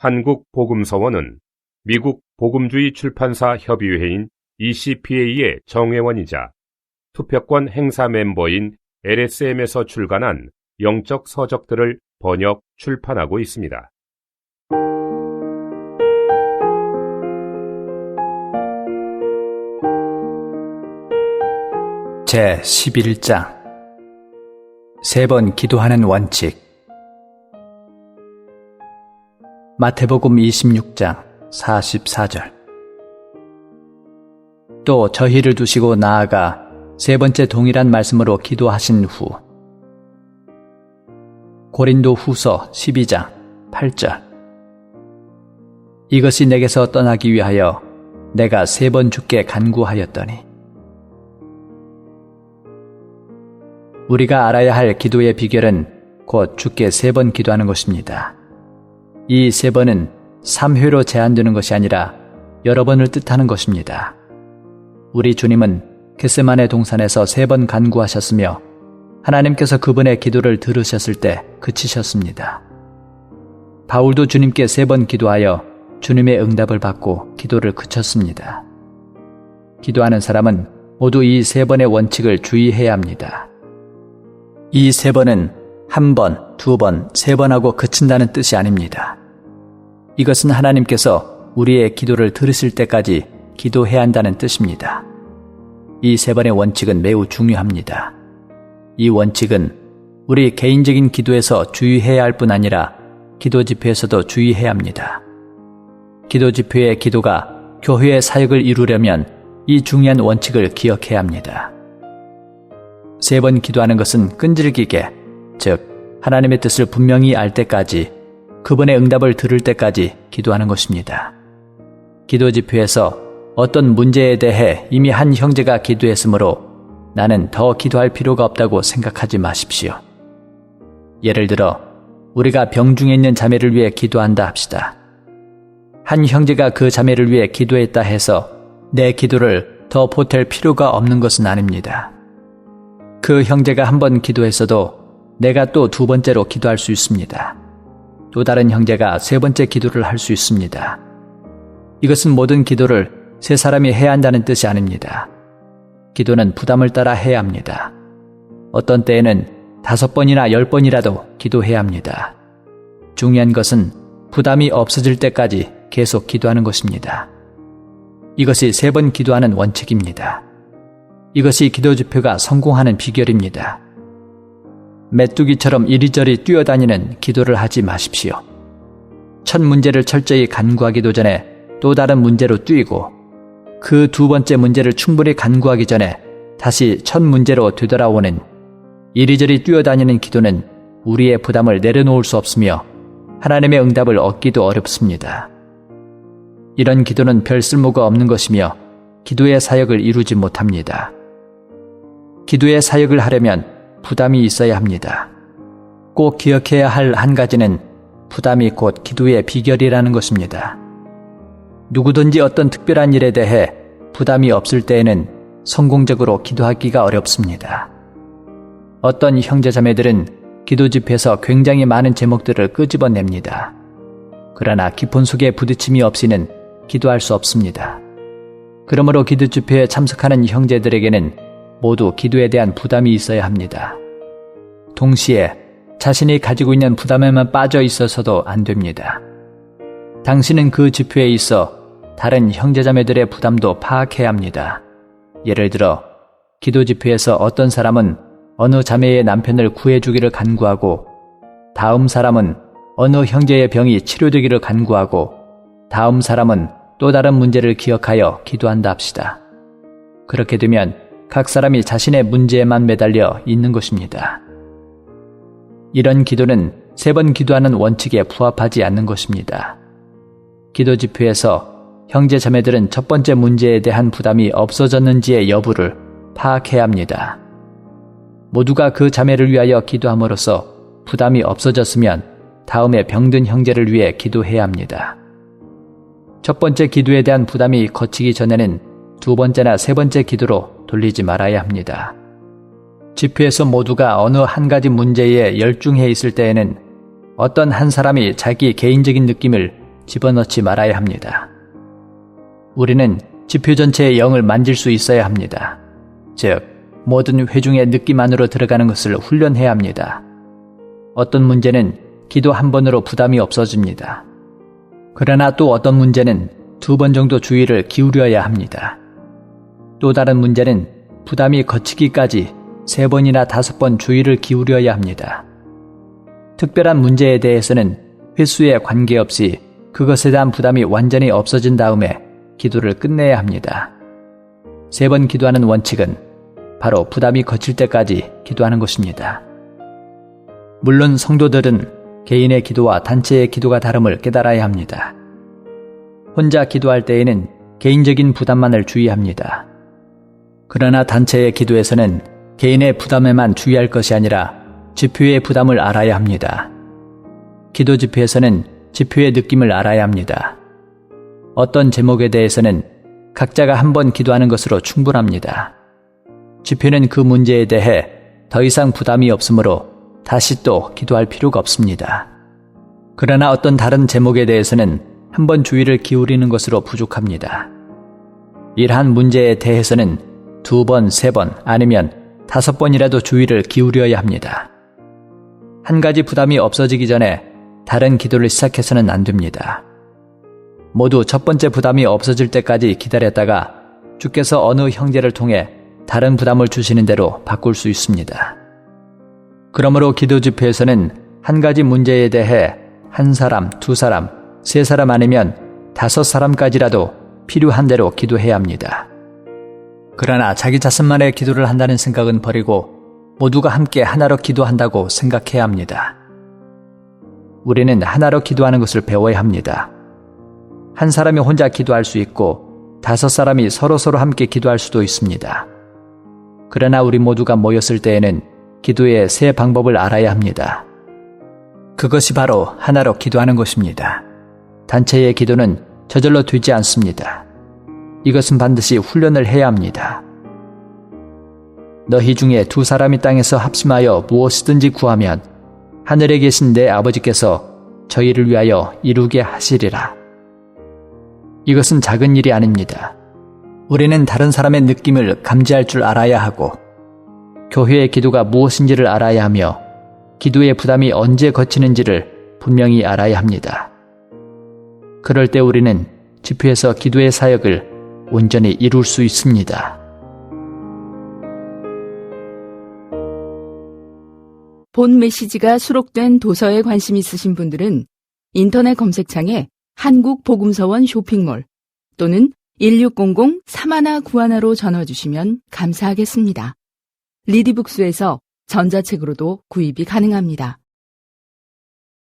한국복음서원은 미국 복음주의 출판사 협의회인 ECPA의 정회원이자 투표권 행사 멤버인 LSM에서 출간한 영적 서적들을 번역, 출판하고 있습니다. 제11장 세 번 기도하는 원칙. 마태복음 26장 44절. 또 저희를 두시고 나아가 세 번째 동일한 말씀으로 기도하신 후. 고린도 후서 12장 8절. 이것이 내게서 떠나기 위하여 내가 세 번 주께 간구하였더니. 우리가 알아야 할 기도의 비결은 곧 주께 세 번 기도하는 것입니다. 이 세 번은 3회로 제한되는 것이 아니라 여러 번을 뜻하는 것입니다. 우리 주님은 겟세마네 동산에서 세 번 간구하셨으며 하나님께서 그분의 기도를 들으셨을 때 그치셨습니다. 바울도 주님께 세 번 기도하여 주님의 응답을 받고 기도를 그쳤습니다. 기도하는 사람은 모두 이 세 번의 원칙을 주의해야 합니다. 이 세 번은 한 번, 두 번, 세 번 하고 그친다는 뜻이 아닙니다. 이것은 하나님께서 우리의 기도를 들으실 때까지 기도해야 한다는 뜻입니다. 이 세 번의 원칙은 매우 중요합니다. 이 원칙은 우리 개인적인 기도에서 주의해야 할 뿐 아니라 기도 집회에서도 주의해야 합니다. 기도 집회의 기도가 교회의 사역을 이루려면 이 중요한 원칙을 기억해야 합니다. 세 번 기도하는 것은 끈질기게, 즉 하나님의 뜻을 분명히 알 때까지, 그분의 응답을 들을 때까지 기도하는 것입니다. 기도 집회에서 어떤 문제에 대해 이미 한 형제가 기도했으므로 나는 더 기도할 필요가 없다고 생각하지 마십시오. 예를 들어 우리가 병중에 있는 자매를 위해 기도한다 합시다. 한 형제가 그 자매를 위해 기도했다 해서 내 기도를 더 보탤 필요가 없는 것은 아닙니다. 그 형제가 한 번 기도했어도 내가 또 두 번째로 기도할 수 있습니다. 또 다른 형제가 세 번째 기도를 할 수 있습니다. 이것은 모든 기도를 세 사람이 해야 한다는 뜻이 아닙니다. 기도는 부담을 따라 해야 합니다. 어떤 때에는 5번이나 10번이라도 기도해야 합니다. 중요한 것은 부담이 없어질 때까지 계속 기도하는 것입니다. 이것이 세 번 기도하는 원칙입니다. 이것이 기도 집회가 성공하는 비결입니다. 메뚜기처럼 이리저리 뛰어다니는 기도를 하지 마십시오. 첫 문제를 철저히 간구하기도 전에 또 다른 문제로 뛰고 그 두 번째 문제를 충분히 간구하기 전에 다시 첫 문제로 되돌아오는 이리저리 뛰어다니는 기도는 우리의 부담을 내려놓을 수 없으며 하나님의 응답을 얻기도 어렵습니다. 이런 기도는 별 쓸모가 없는 것이며 기도의 사역을 이루지 못합니다. 기도의 사역을 하려면 부담이 있어야 합니다. 꼭 기억해야 할 한 가지는 부담이 곧 기도의 비결이라는 것입니다. 누구든지 어떤 특별한 일에 대해 부담이 없을 때에는 성공적으로 기도하기가 어렵습니다. 어떤 형제자매들은 기도 집회에서 굉장히 많은 제목들을 끄집어냅니다. 그러나 기본 속에 부딪힘이 없이는 기도할 수 없습니다. 그러므로 기도 집회에 참석하는 형제들에게는 모두 기도에 대한 부담이 있어야 합니다. 동시에 자신이 가지고 있는 부담에만 빠져 있어서도 안 됩니다. 당신은 그 집회에 있어 다른 형제자매들의 부담도 파악해야 합니다. 예를 들어 기도 집회에서 어떤 사람은 어느 자매의 남편을 구해주기를 간구하고 다음 사람은 어느 형제의 병이 치료되기를 간구하고 다음 사람은 또 다른 문제를 기억하여 기도한다 합시다. 그렇게 되면 각 사람이 자신의 문제에만 매달려 있는 것입니다. 이런 기도는 세 번 기도하는 원칙에 부합하지 않는 것입니다. 기도 집회에서 형제 자매들은 첫 번째 문제에 대한 부담이 없어졌는지의 여부를 파악해야 합니다. 모두가 그 자매를 위하여 기도함으로써 부담이 없어졌으면 다음에 병든 형제를 위해 기도해야 합니다. 첫 번째 기도에 대한 부담이 거치기 전에는 두 번째나 세 번째 기도로 돌리지 말아야 합니다. 집회에서 모두가 어느 한 가지 문제에 열중해 있을 때에는 어떤 한 사람이 자기 개인적인 느낌을 집어넣지 말아야 합니다. 우리는 지표 전체의 영을 만질 수 있어야 합니다. 즉, 모든 회중의 느낌 안으로 들어가는 것을 훈련해야 합니다. 어떤 문제는 기도 한 번으로 부담이 없어집니다. 그러나 또 어떤 문제는 2번 정도 주의를 기울여야 합니다. 또 다른 문제는 부담이 거치기까지 3번이나 5번 주의를 기울여야 합니다. 특별한 문제에 대해서는 횟수에 관계없이 그것에 대한 부담이 완전히 없어진 다음에 기도를 끝내야 합니다. 3번 기도하는 원칙은 바로 부담이 거칠 때까지 기도하는 것입니다. 물론 성도들은 개인의 기도와 단체의 기도가 다름을 깨달아야 합니다. 혼자 기도할 때에는 개인적인 부담만을 주의합니다. 그러나 단체의 기도에서는 개인의 부담에만 주의할 것이 아니라 지표의 부담을 알아야 합니다. 기도 지표에서는 지표의 느낌을 알아야 합니다. 어떤 제목에 대해서는 각자가 한 번 기도하는 것으로 충분합니다. 지표는 그 문제에 대해 더 이상 부담이 없으므로 다시 또 기도할 필요가 없습니다. 그러나 어떤 다른 제목에 대해서는 한 번 주의를 기울이는 것으로 부족합니다. 이러한 문제에 대해서는 2번, 3번 아니면 5번이라도 주의를 기울여야 합니다. 한 가지 부담이 없어지기 전에 다른 기도를 시작해서는 안 됩니다. 모두 첫 번째 부담이 없어질 때까지 기다렸다가 주께서 어느 형제를 통해 다른 부담을 주시는 대로 바꿀 수 있습니다. 그러므로 기도 집회에서는 한 가지 문제에 대해 1사람, 2사람, 3사람 아니면 5사람까지라도 필요한 대로 기도해야 합니다. 그러나 자기 자신만의 기도를 한다는 생각은 버리고 모두가 함께 하나로 기도한다고 생각해야 합니다. 우리는 하나로 기도하는 것을 배워야 합니다. 한 사람이 혼자 기도할 수 있고 5사람이 서로 함께 기도할 수도 있습니다. 그러나 우리 모두가 모였을 때에는 기도의 3 방법을 알아야 합니다. 그것이 바로 하나로 기도하는 것입니다. 단체의 기도는 저절로 되지 않습니다. 이것은 반드시 훈련을 해야 합니다. 너희 중에 2사람이 땅에서 합심하여 무엇이든지 구하면 하늘에 계신 내 아버지께서 저희를 위하여 이루게 하시리라. 이것은 작은 일이 아닙니다. 우리는 다른 사람의 느낌을 감지할 줄 알아야 하고 교회의 기도가 무엇인지를 알아야 하며 기도의 부담이 언제 거치는지를 분명히 알아야 합니다. 그럴 때 우리는 지표에서 기도의 사역을 온전히 이룰 수 있습니다. 본 메시지가 수록된 도서에 관심 있으신 분들은 인터넷 검색창에 한국복음서원 쇼핑몰 또는 1600-3191로 전화 주시면 감사하겠습니다. 리디북스에서 전자책으로도 구입이 가능합니다.